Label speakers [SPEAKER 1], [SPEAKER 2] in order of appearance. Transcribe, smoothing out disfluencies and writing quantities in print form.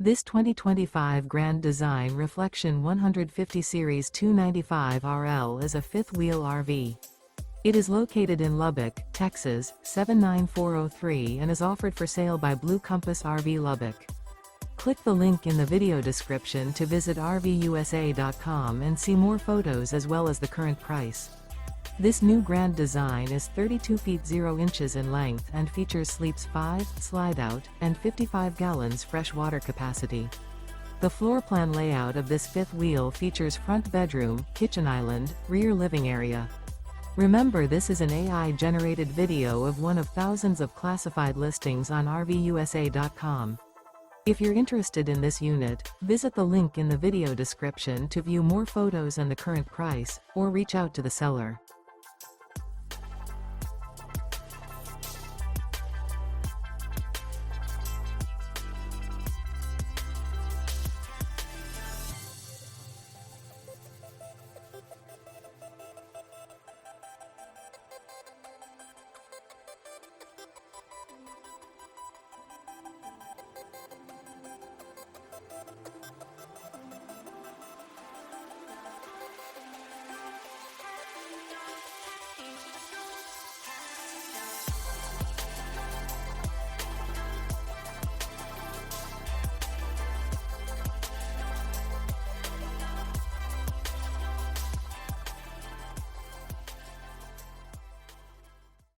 [SPEAKER 1] This 2025 Grand Design Reflection 150 Series 295RL is a fifth-wheel RV. It is located in Lubbock, Texas, 79403 and is offered for sale by Blue Compass RV Lubbock. Click the link in the video description to visit RVUSA.com and see more photos as well as the current price. This new Grand Design is 32 feet 0 inches in length and features sleeps 5, Slideout, and 55 gallons fresh water capacity. The floor plan layout of this fifth wheel features front bedroom, kitchen island, rear living area. Remember, this is an AI-generated video of one of thousands of classified listings on RVUSA.com. If you're interested in this unit, visit the link in the video description to view more photos and the current price, or reach out to the seller.